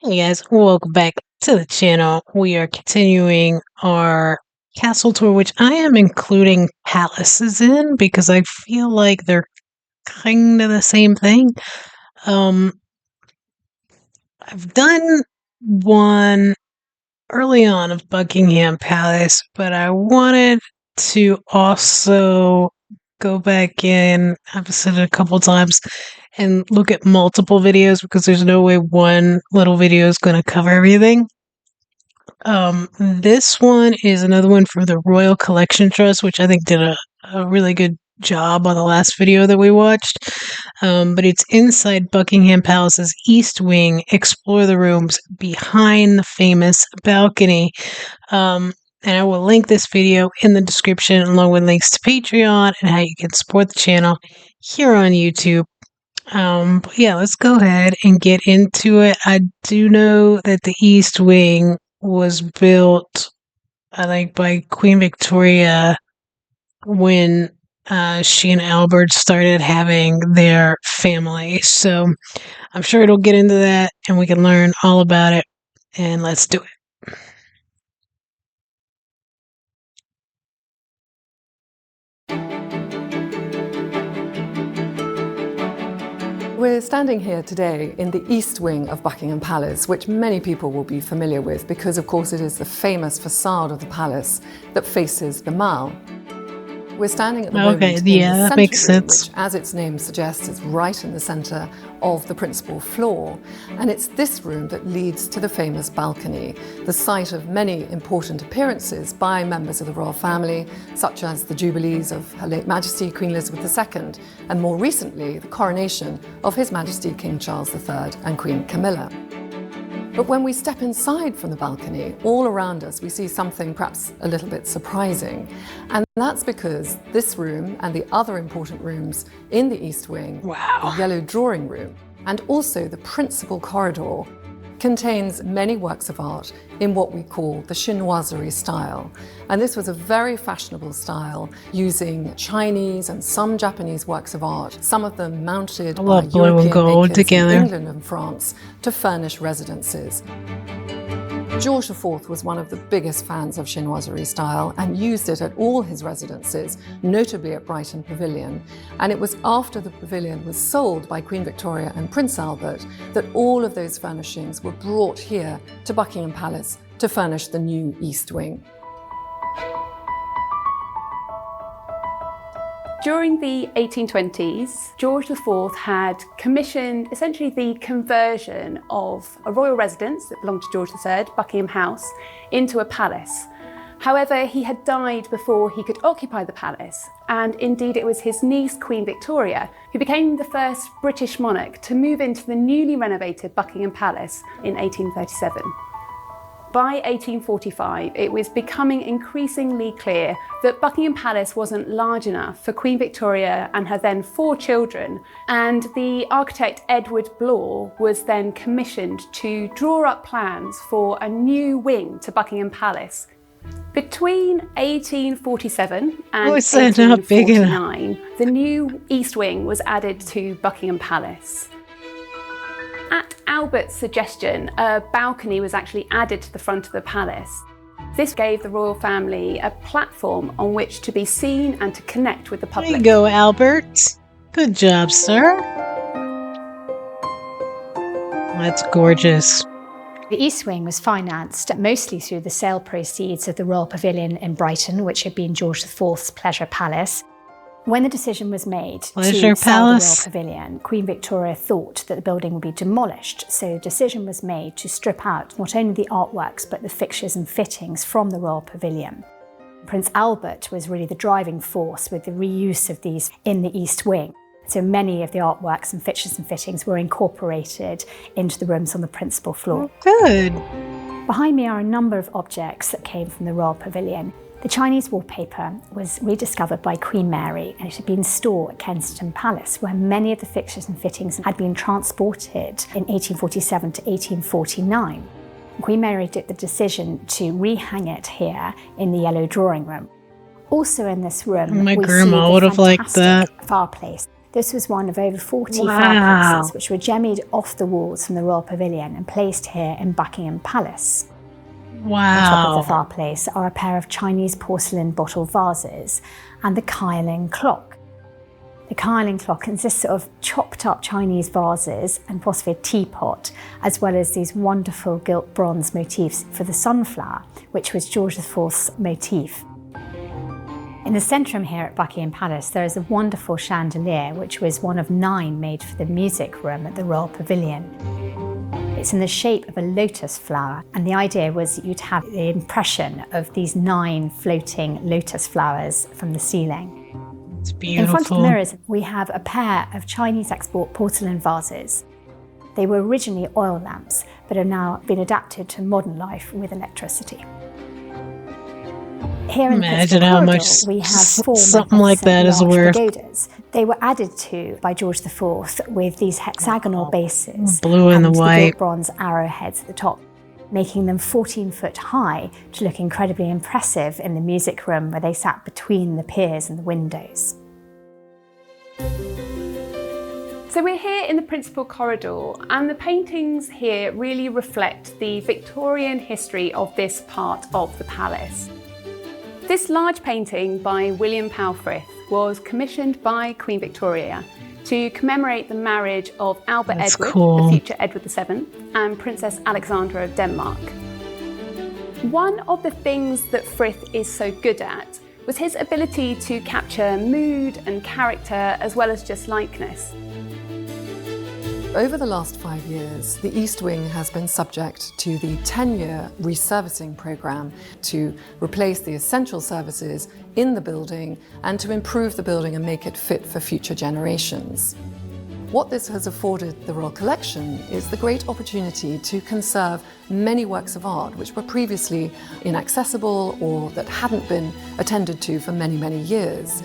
Hey guys, welcome back to the channel. We are continuing our castle tour, which I am including palaces in because I feel like they're kind of the same thing. Um, I've done one early on of Buckingham Palace, but I wanted to also go back in, I've said it a couple times, and look at multiple videos because there's no way one little video is going to cover everything. This one is another one from the Royal Collection Trust, which I think did a really good job on the last video that we watched. But it's inside Buckingham Palace's East Wing. Explore the rooms behind the famous balcony. And I will link this video in the description along with links to Patreon and how you can support the channel here on YouTube. But yeah, let's go ahead and get into it. I do know that the East Wing was built, I think, by Queen Victoria when she and Albert started having their family. So I'm sure it'll get into that and we can learn all about it. And let's do it. We're standing here today in the East Wing of Buckingham Palace, which many people will be familiar with because, of course, it is the famous facade of the palace that faces the Mall. We're standing at the moment in the that centre makes room, sense. which, as its name suggests, is right in the centre of the principal floor. And it's this room that leads to the famous balcony, the site of many important appearances by members of the royal family, such as the jubilees of Her late Majesty Queen Elizabeth II, and more recently, the coronation of His Majesty King Charles III and Queen Camilla. But when we step inside from the balcony, all around us we see something perhaps a little bit surprising. And that's because this room and the other important rooms in the East Wing, Wow. the Yellow Drawing Room, and also the principal corridor, contains many works of art in what we call the chinoiserie style. And this was a very fashionable style using Chinese and some Japanese works of art, some of them mounted by love blue and European gold makers together. in England and France to furnish residences. George IV was one of the biggest fans of chinoiserie style and used it at all his residences, notably at Brighton Pavilion. And it was after the pavilion was sold by Queen Victoria and Prince Albert that all of those furnishings were brought here to Buckingham Palace to furnish the new East Wing. During the 1820s, George IV had commissioned essentially the conversion of a royal residence that belonged to George III, Buckingham House, into a palace. However, he had died before he could occupy the palace, and indeed it was his niece, Queen Victoria, who became the first British monarch to move into the newly renovated Buckingham Palace in 1837. By 1845, it was becoming increasingly clear that Buckingham Palace wasn't large enough for Queen Victoria and her then 4 children, and the architect Edward Blore was then commissioned to draw up plans for a new wing to Buckingham Palace. Between 1847 and it's not big enough. 1849, the new East Wing was added to Buckingham Palace. At Albert's suggestion, a balcony was actually added to the front of the palace. This gave the royal family a platform on which to be seen and to connect with the public. There you go, Albert. Good job, sir. That's gorgeous. The East Wing was financed mostly through the sale proceeds of the Royal Pavilion in Brighton, which had been George IV's Pleasure Palace. When the decision was made to sell the Royal Pavilion, Queen Victoria thought that the building would be demolished, so the decision was made to strip out not only the artworks but the fixtures and fittings from the Royal Pavilion. Prince Albert was really the driving force with the reuse of these in the East Wing. So many of the artworks and fixtures and fittings were incorporated into the rooms on the principal floor. Good. Behind me are a number of objects that came from the Royal Pavilion. The Chinese wallpaper was rediscovered by Queen Mary, and it had been stored at Kensington Palace, where many of the fixtures and fittings had been transported in 1847 to 1849. Queen Mary took the decision to rehang it here in the Yellow Drawing Room. Also in this room, My we grandma see would the have liked that. fantastic fireplace. This was one of over 40 Wow. fireplaces which were jemmied off the walls from the Royal Pavilion and placed here in Buckingham Palace. Wow. On top of the fireplace are a pair of Chinese porcelain bottle vases and the Kailing clock. The Kailing clock consists of chopped up Chinese vases and possibly a teapot, as well as these wonderful gilt bronze motifs for the sunflower, which was George IV's motif. In the centrum here at Buckingham Palace, there is a wonderful chandelier, which was one of 9 made for the music room at the Royal Pavilion. It's in the shape of a lotus flower, and the idea was that you'd have the impression of these 9 floating lotus flowers from the ceiling. It's beautiful. In front of the mirrors, we have a pair of Chinese export porcelain vases. They were originally oil lamps, but have now been adapted to modern life with electricity. Here in Imagine the how corridor, much we have 4 something like that is large worth. pagodas. They were added to by George IV with these hexagonal bases Blue and the white. gilt bronze arrowheads at the top, making them 14 foot high to look incredibly impressive in the music room where they sat between the piers and the windows. So we're here in the principal corridor, and the paintings here really reflect the Victorian history of this part of the palace. This large painting by William Powell Frith was commissioned by Queen Victoria to commemorate the marriage of Albert Edward, the future Edward VII, and Princess Alexandra of Denmark. One of the things that Frith is so good at was his ability to capture mood and character as well as just likeness. Over the last 5 years, the East Wing has been subject to the 10-year resurfacing programme to replace the essential services in the building and to improve the building and make it fit for future generations. What this has afforded the Royal Collection is the great opportunity to conserve many works of art which were previously inaccessible or that hadn't been attended to for many, many years.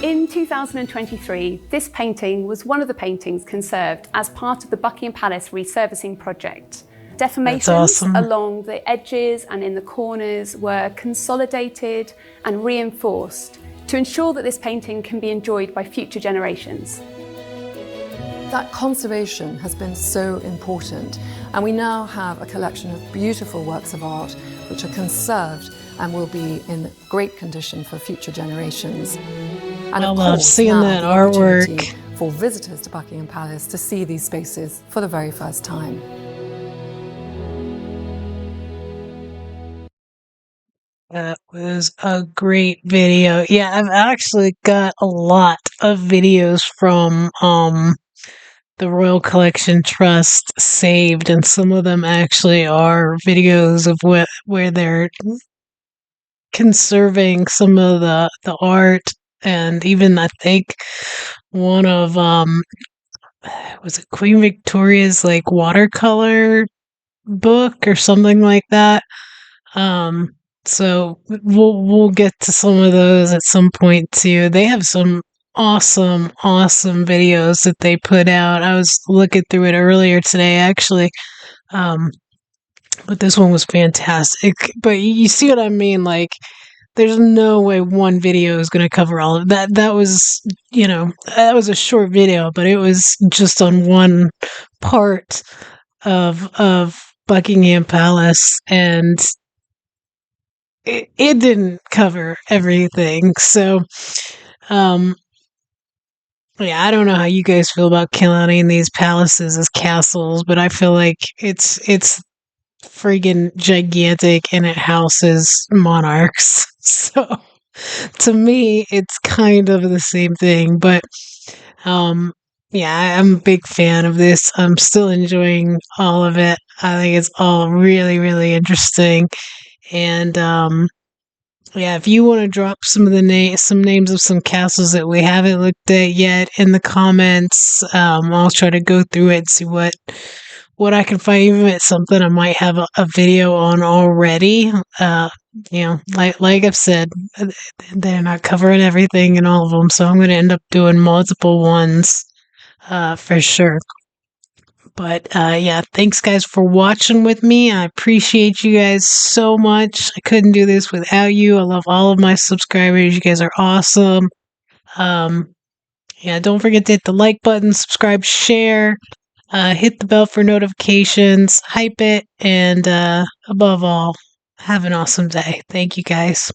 In 2023, this painting was one of the paintings conserved as part of the Buckingham Palace resurfacing project. Deformations along the edges and in the corners were consolidated and reinforced to ensure that this painting can be enjoyed by future generations. That conservation has been so important, and we now have a collection of beautiful works of art which are conserved and will be in great condition for future generations. And I of love course, seeing now that the artwork. opportunity for visitors to Buckingham Palace to see these spaces for the very first time. That was a great video. Yeah, I've actually got a lot of videos from the Royal Collection Trust saved, and some of them actually are videos of where they're conserving some of the art, and even I think one of was it Queen Victoria's like watercolor book or something like that. So we'll get to some of those at some point too. They have some awesome videos that they put out. I was looking through it earlier today actually. But this one was fantastic. But you see what I mean? Like, there's no way one video is going to cover all of that. That was, that was a short video, but it was just on one part of Buckingham Palace, and it didn't cover everything. So, yeah, I don't know how you guys feel about counting these palaces as castles, but I feel like it's friggin' gigantic and it houses monarchs. So to me, it's kind of the same thing. But yeah, I'm a big fan of this. I'm still enjoying all of it. I think it's all really, really interesting. And yeah, if you want to drop some of the some names of some castles that we haven't looked at yet in the comments, I'll try to go through it and see what I can find. Even if it's something I might have a video on already. Like I've said, they're not covering everything in all of them, so I'm going to end up doing multiple ones for sure. But yeah, thanks guys for watching with me. I appreciate you guys so much. I couldn't do this without you. I love all of my subscribers. You guys are awesome. Yeah, don't forget to hit the like button, subscribe, share, hit the bell for notifications, hype it, and above all, have an awesome day. Thank you guys.